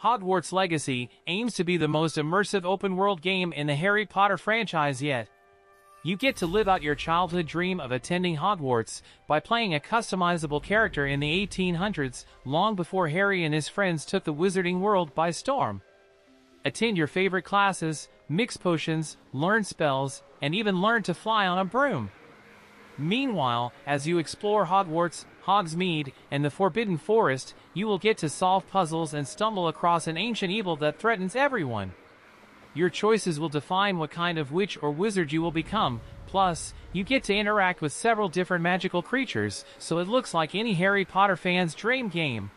Hogwarts Legacy aims to be the most immersive open-world game in the Harry Potter franchise yet. You get to live out your childhood dream of attending Hogwarts by playing a customizable character in the 1800s, long before Harry and his friends took the wizarding world by storm. Attend your favorite classes, mix potions, learn spells, and even learn to fly on a broom. Meanwhile, as you explore Hogwarts, Hogsmeade, and the Forbidden Forest, you will get to solve puzzles and stumble across an ancient evil that threatens everyone. Your choices will define what kind of witch or wizard you will become, plus, you get to interact with several different magical creatures, so it looks like any Harry Potter fan's dream game.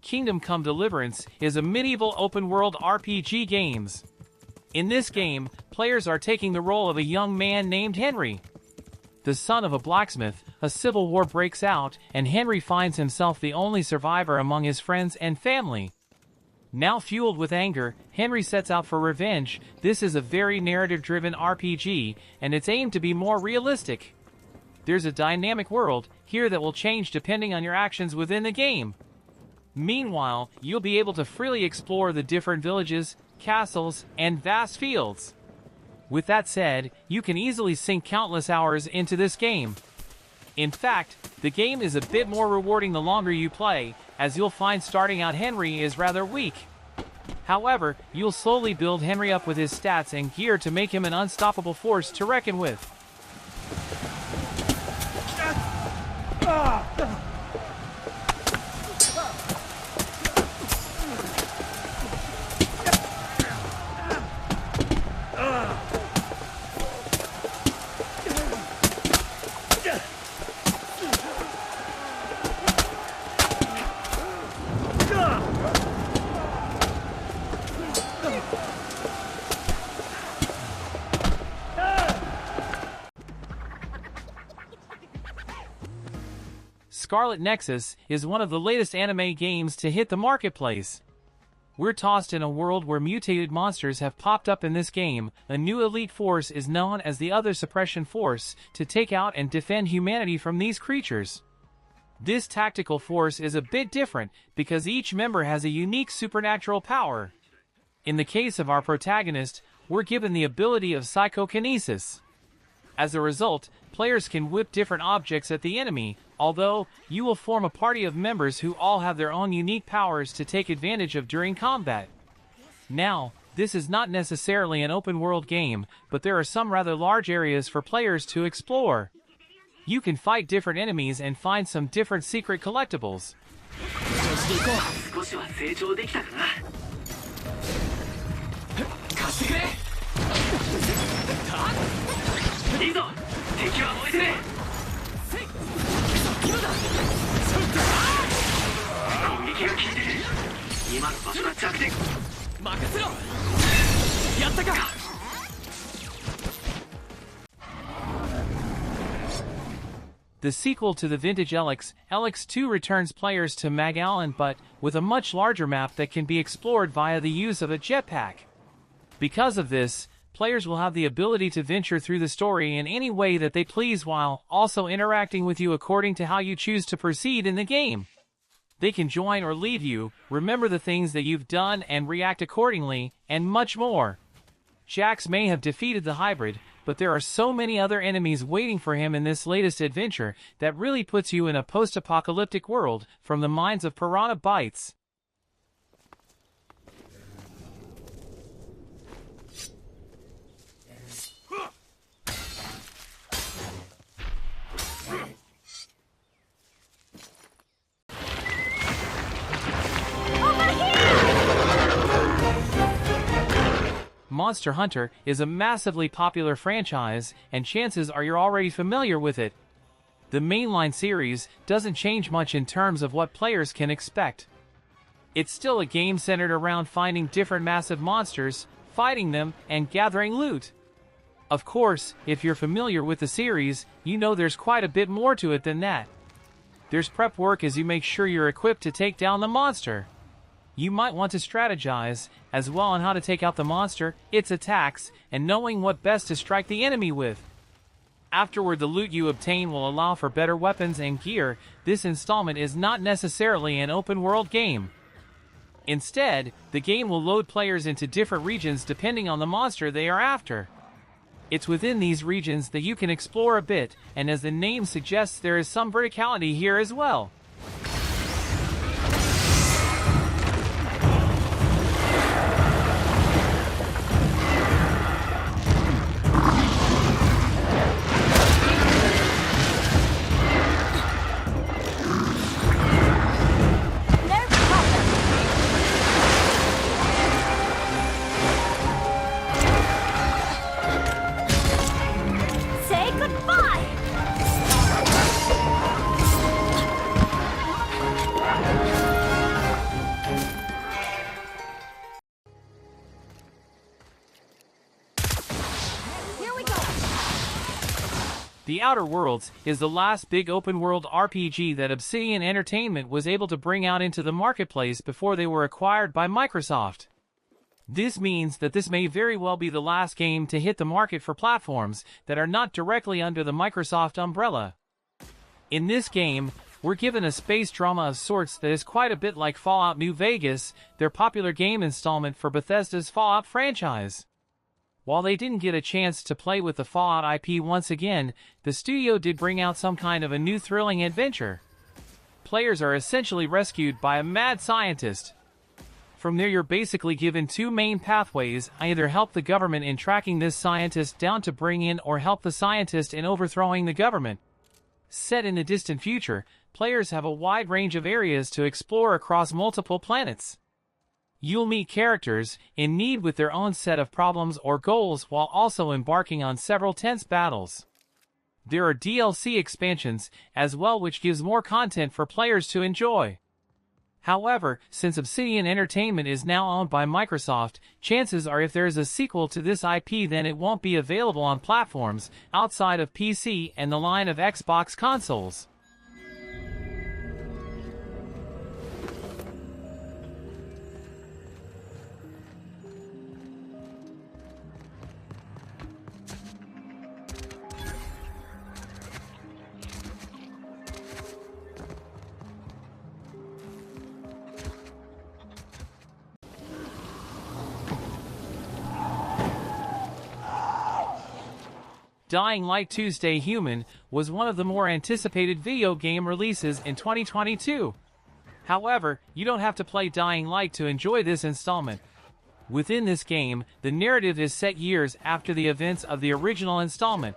Kingdom Come Deliverance is a medieval open-world RPG game. In this game, players are taking the role of a young man named Henry. The son of a blacksmith, a civil war breaks out, and Henry finds himself the only survivor among his friends and family. Now fueled with anger, Henry sets out for revenge. This is a very narrative-driven RPG, and it's aimed to be more realistic. There's a dynamic world here that will change depending on your actions within the game. Meanwhile, you'll be able to freely explore the different villages, castles, and vast fields. With that said, you can easily sink countless hours into this game. In fact, the game is a bit more rewarding the longer you play, as you'll find starting out Henry is rather weak. However, you'll slowly build Henry up with his stats and gear to make him an unstoppable force to reckon with. Scarlet Nexus is one of the latest anime games to hit the marketplace. We're tossed in a world where mutated monsters have popped up in this game. A new elite force is known as the Other Suppression Force to take out and defend humanity from these creatures. This tactical force is a bit different because each member has a unique supernatural power. In the case of our protagonist, we're given the ability of psychokinesis. As a result, players can whip different objects at the enemy, although you will form a party of members who all have their own unique powers to take advantage of during combat. Now, this is not necessarily an open-world game, but there are some rather large areas for players to explore. You can fight different enemies and find some different secret collectibles. The sequel to the vintage Elex, Elex 2 returns players to Mag Allen but with a much larger map that can be explored via the use of a jetpack. Because of this, players will have the ability to venture through the story in any way that they please while also interacting with you according to how you choose to proceed in the game. They can join or leave you, remember the things that you've done and react accordingly, and much more. Jax may have defeated the hybrid, but there are so many other enemies waiting for him in this latest adventure that really puts you in a post-apocalyptic world from the minds of Piranha Bytes. Monster Hunter is a massively popular franchise, and chances are you're already familiar with it. The mainline series doesn't change much in terms of what players can expect. It's still a game centered around finding different massive monsters, fighting them, and gathering loot. Of course, if you're familiar with the series, you know there's quite a bit more to it than that. There's prep work as you make sure you're equipped to take down the monster. You might want to strategize as well on how to take out the monster, its attacks, and knowing what best to strike the enemy with. Afterward, the loot you obtain will allow for better weapons and gear. This installment is not necessarily an open-world game. Instead, the game will load players into different regions depending on the monster they are after. It's within these regions that you can explore a bit, and as the name suggests, there is some verticality here as well. The Outer Worlds is the last big open-world RPG that Obsidian Entertainment was able to bring out into the marketplace before they were acquired by Microsoft. This means that this may very well be the last game to hit the market for platforms that are not directly under the Microsoft umbrella. In this game, we're given a space drama of sorts that is quite a bit like Fallout New Vegas, their popular game installment for Bethesda's Fallout franchise. While they didn't get a chance to play with the Fallout IP once again, the studio did bring out some kind of a new thrilling adventure. Players are essentially rescued by a mad scientist. From there, you're basically given two main pathways: either help the government in tracking this scientist down to bring in, or help the scientist in overthrowing the government. Set in the distant future, players have a wide range of areas to explore across multiple planets. You'll meet characters in need with their own set of problems or goals while also embarking on several tense battles. There are DLC expansions as well, which gives more content for players to enjoy. However, since Obsidian Entertainment is now owned by Microsoft, chances are if there is a sequel to this IP, then it won't be available on platforms outside of PC and the line of Xbox consoles. Dying Light 2 Stay Human was one of the more anticipated video game releases in 2022. However, you don't have to play Dying Light to enjoy this installment. Within this game, the narrative is set years after the events of the original installment.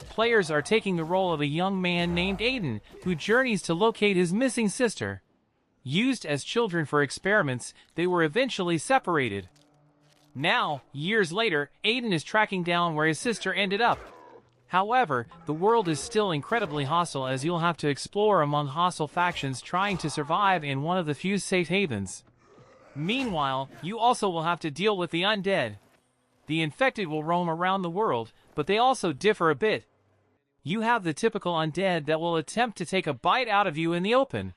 Players are taking the role of a young man named Aiden, who journeys to locate his missing sister. Used as children for experiments, they were eventually separated. Now, years later, Aiden is tracking down where his sister ended up. However, the world is still incredibly hostile, as you'll have to explore among hostile factions trying to survive in one of the few safe havens. Meanwhile, you also will have to deal with the undead. The infected will roam around the world, but they also differ a bit. You have the typical undead that will attempt to take a bite out of you in the open.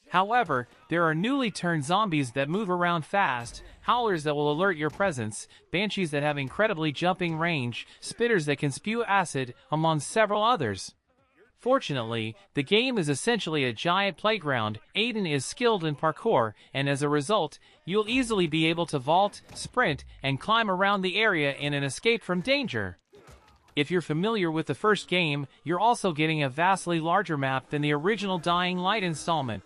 However, there are newly turned zombies that move around fast, howlers that will alert your presence, banshees that have incredibly jumping range, spitters that can spew acid, among several others. Fortunately, the game is essentially a giant playground. Aiden is skilled in parkour, and as a result, you'll easily be able to vault, sprint, and climb around the area in an escape from danger. If you're familiar with the first game, you're also getting a vastly larger map than the original Dying Light installment.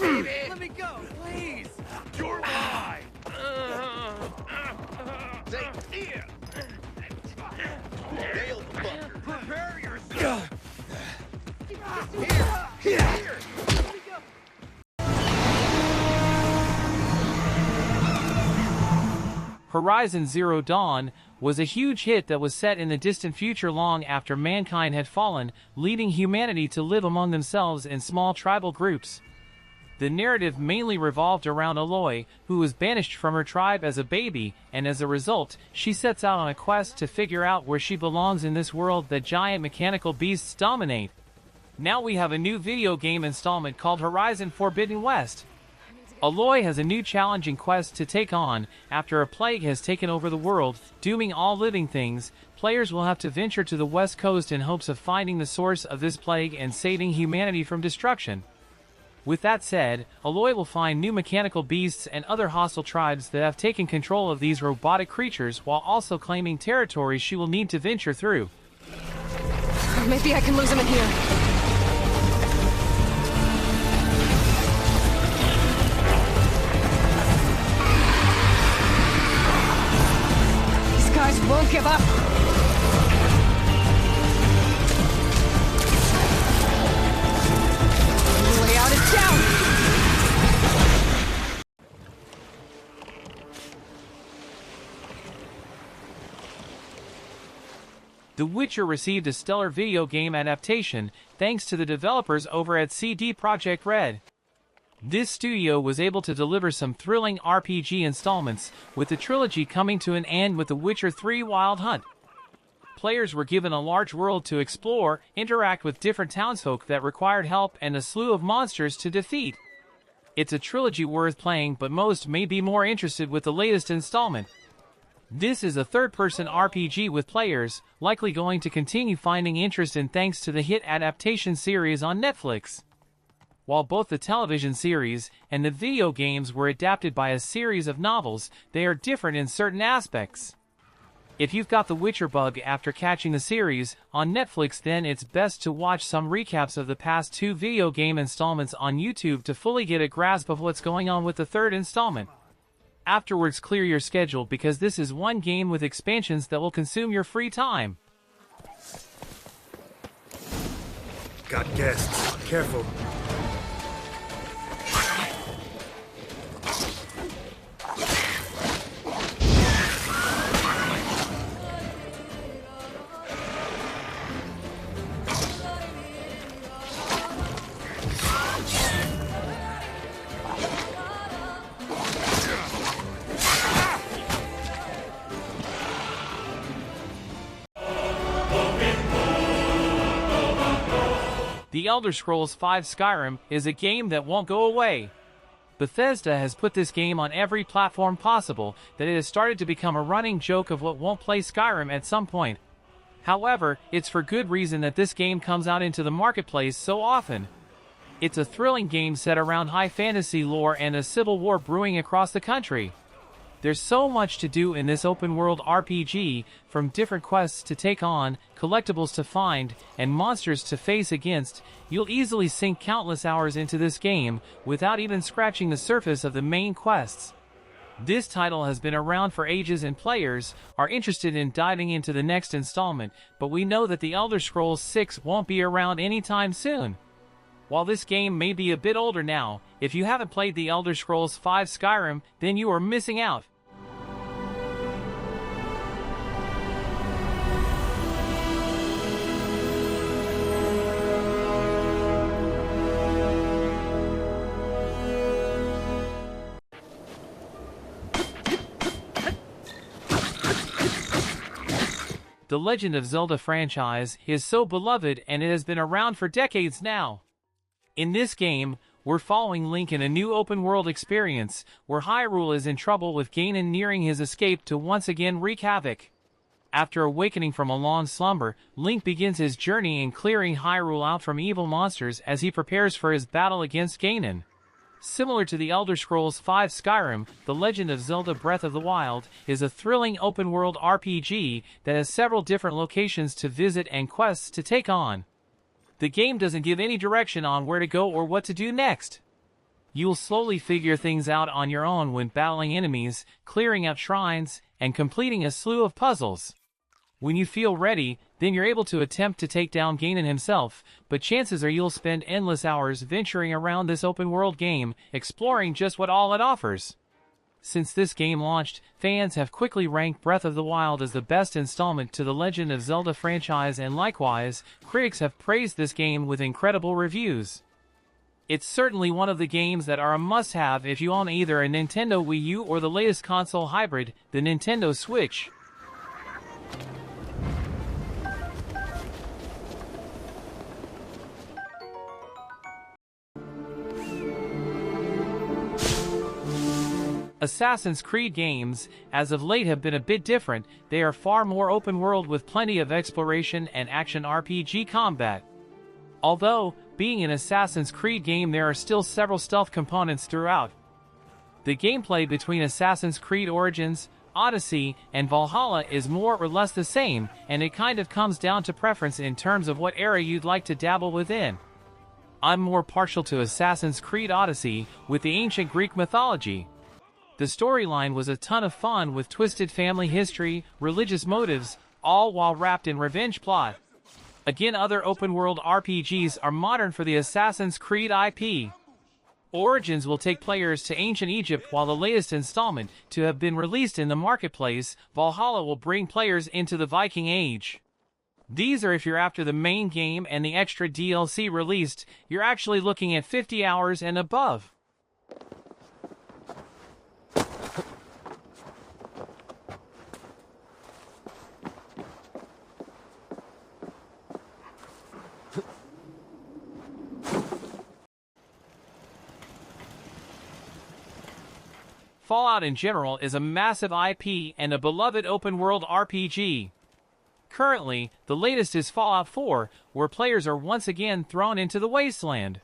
Let me go, please. You're mine. Say here. Nail the fucker. Prepare yourself. Here. Horizon Zero Dawn was a huge hit that was set in the distant future long after mankind had fallen, leading humanity to live among themselves in small tribal groups. The narrative mainly revolved around Aloy, who was banished from her tribe as a baby, and as a result, she sets out on a quest to figure out where she belongs in this world that giant mechanical beasts dominate. Now we have a new video game installment called Horizon Forbidden West. Aloy has a new challenging quest to take on. After a plague has taken over the world, dooming all living things, players will have to venture to the west coast in hopes of finding the source of this plague and saving humanity from destruction. With that said, Aloy will find new mechanical beasts and other hostile tribes that have taken control of these robotic creatures while also claiming territories she will need to venture through. Maybe I can lose him in here. Won't give up. The way out is down. The Witcher received a stellar video game adaptation thanks to the developers over at CD Projekt Red. This studio was able to deliver some thrilling RPG installments, with the trilogy coming to an end with The Witcher 3 Wild Hunt. Players were given a large world to explore, interact with different townsfolk that required help, and a slew of monsters to defeat. It's a trilogy worth playing, but most may be more interested with the latest installment. This is a third-person RPG with players likely going to continue finding interest in thanks to the hit adaptation series on Netflix. While both the television series and the video games were adapted by a series of novels, they are different in certain aspects. If you've got the Witcher bug after catching the series on Netflix, then it's best to watch some recaps of the past two video game installments on YouTube to fully get a grasp of what's going on with the third installment. Afterwards, clear your schedule because this is one game with expansions that will consume your free time. Got guests. Careful. The Elder Scrolls V Skyrim is a game that won't go away. Bethesda has put this game on every platform possible that it has started to become a running joke of what won't play Skyrim at some point. However, it's for good reason that this game comes out into the marketplace so often. It's a thrilling game set around high fantasy lore and a civil war brewing across the country. There's so much to do in this open-world RPG, from different quests to take on, collectibles to find, and monsters to face against. You'll easily sink countless hours into this game without even scratching the surface of the main quests. This title has been around for ages and players are interested in diving into the next installment, but we know that The Elder Scrolls 6 won't be around anytime soon. While this game may be a bit older now, if you haven't played The Elder Scrolls V Skyrim, then you are missing out. The Legend of Zelda franchise is so beloved and it has been around for decades now. In this game, we're following Link in a new open-world experience, where Hyrule is in trouble with Ganon nearing his escape to once again wreak havoc. After awakening from a long slumber, Link begins his journey in clearing Hyrule out from evil monsters as he prepares for his battle against Ganon. Similar to The Elder Scrolls V Skyrim, The Legend of Zelda Breath of the Wild is a thrilling open-world RPG that has several different locations to visit and quests to take on. The game doesn't give any direction on where to go or what to do next. You'll slowly figure things out on your own when battling enemies, clearing out shrines, and completing a slew of puzzles. When you feel ready, then you're able to attempt to take down Ganon himself, but chances are you'll spend endless hours venturing around this open-world game, exploring just what all it offers. Since this game launched, fans have quickly ranked Breath of the Wild as the best installment to the Legend of Zelda franchise, and likewise, critics have praised this game with incredible reviews. It's certainly one of the games that are a must-have if you own either a Nintendo Wii U or the latest console hybrid, the Nintendo Switch. Assassin's Creed games, as of late, have been a bit different. They are far more open world with plenty of exploration and action RPG combat. Although, being an Assassin's Creed game, there are still several stealth components throughout. The gameplay between Assassin's Creed Origins, Odyssey, and Valhalla is more or less the same, and it kind of comes down to preference in terms of what era you'd like to dabble within. I'm more partial to Assassin's Creed Odyssey, with the ancient Greek mythology. The storyline was a ton of fun with twisted family history, religious motives, all while wrapped in revenge plot. Again, other open-world RPGs are modern for the Assassin's Creed IP. Origins will take players to ancient Egypt, while the latest installment, to have been released in the marketplace, Valhalla, will bring players into the Viking Age. These are if you're after the main game, and the extra DLC released, you're actually looking at 50 hours and above. Fallout in general is a massive IP and a beloved open-world RPG. Currently, the latest is Fallout 4, where players are once again thrown into the wasteland.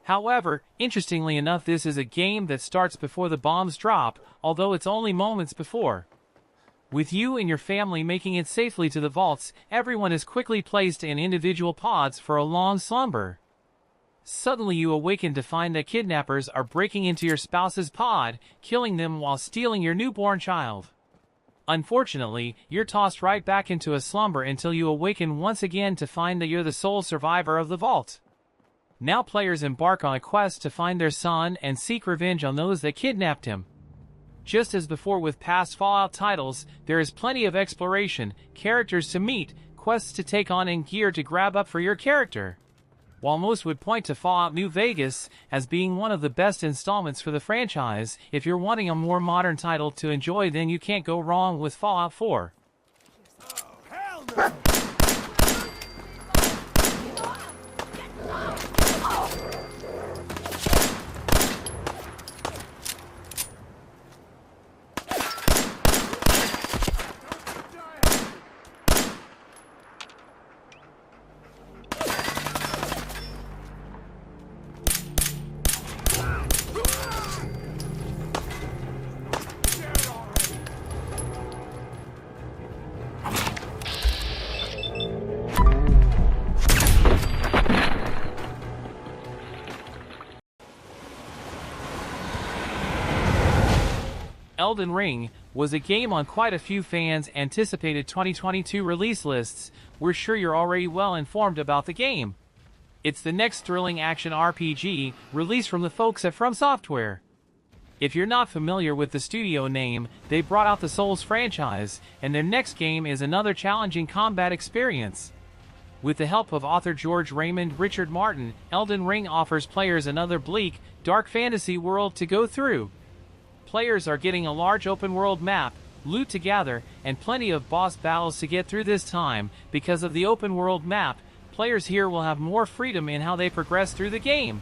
However, interestingly enough, this is a game that starts before the bombs drop, although it's only moments before. With you and your family making it safely to the vaults, everyone is quickly placed in individual pods for a long slumber. Suddenly you awaken to find that kidnappers are breaking into your spouse's pod, killing them while stealing your newborn child. Unfortunately, you're tossed right back into a slumber until you awaken once again to find that you're the sole survivor of the vault. Now players embark on a quest to find their son and seek revenge on those that kidnapped him. Just as before with past Fallout titles, there is plenty of exploration, characters to meet, quests to take on, and gear to grab up for your character. While most would point to Fallout New Vegas as being one of the best installments for the franchise, if you're wanting a more modern title to enjoy, then you can't go wrong with Fallout 4. Oh, hell no! Elden Ring was a game on quite a few fans' anticipated 2022 release lists. We're sure you're already well informed about the game. It's the next thrilling action RPG released from the folks at From Software. If you're not familiar with the studio name, they brought out the Souls franchise, and their next game is another challenging combat experience. With the help of author George Raymond Richard Martin, Elden Ring offers players another bleak, dark fantasy world to go through. Players are getting a large open-world map, loot to gather, and plenty of boss battles to get through this time. Because of the open-world map, players here will have more freedom in how they progress through the game.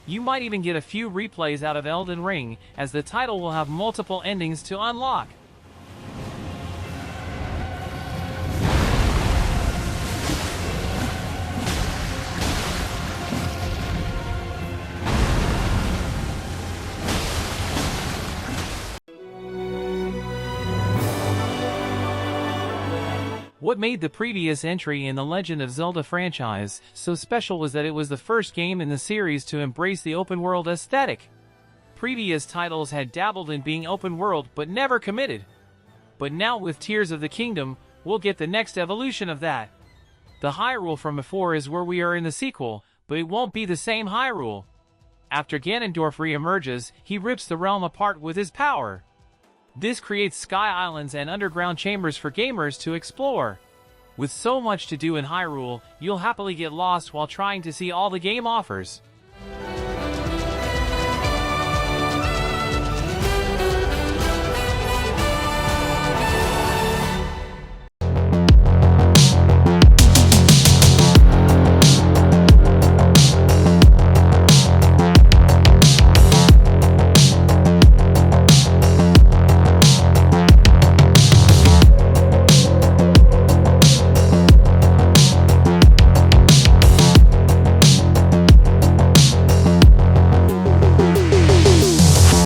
You might even get a few replays out of Elden Ring, as the title will have multiple endings to unlock. What made the previous entry in the Legend of Zelda franchise so special was that it was the first game in the series to embrace the open-world aesthetic. Previous titles had dabbled in being open-world but never committed. But now with Tears of the Kingdom, we'll get the next evolution of that. The Hyrule from before is where we are in the sequel, but it won't be the same Hyrule. After Ganondorf re-emerges, he rips the realm apart with his power. This creates sky islands and underground chambers for gamers to explore. With so much to do in Hyrule, you'll happily get lost while trying to see all the game offers.